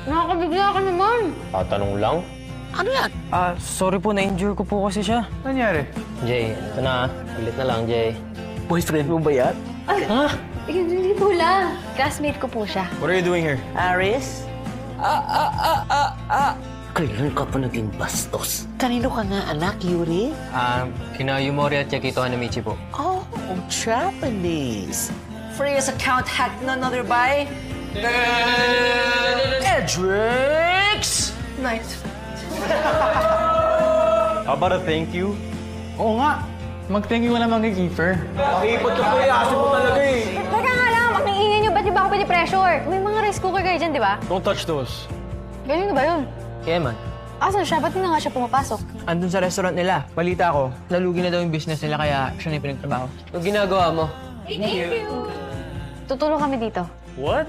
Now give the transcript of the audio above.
Nakakabigla ka naman. Tatanong lang. Ano yan? Sorry po, na-injure ko po kasi siya. Nangyari? Jay, ito na. Ulit na lang, Jay. Boyfriend mo ba yan? Ha? Hindi po lang. Classmate ko po siya. What are you doing here? Aris? Kailan ka pa naging bastos? Kanino ka nga, anak, Yuri? Kina Yumori at Yakito Hanamichi po. Oh, Japanese. Freya's account hacked none other by... Edrix! Nice. How about a thank you? Oo nga. Mag-thank you ka naman kay Kiefer. Pakipot ka pa eh. Asin mo talaga eh. Teka nga lang, wag nang ingay niyo. Ba't niyo ba ako pinipressure? May mga rice cooker kayo dyan, di ba? Don't touch those. Galing na ba yun? Yeah, man. Asan siya? Ba't hindi na nga siya pumapasok? Andun sa restaurant nila. Balita ko, nalugi na daw yung business nila kaya siya na yung pinagtrabaho. Ano ginagawa mo? Tutulong kami dito. What?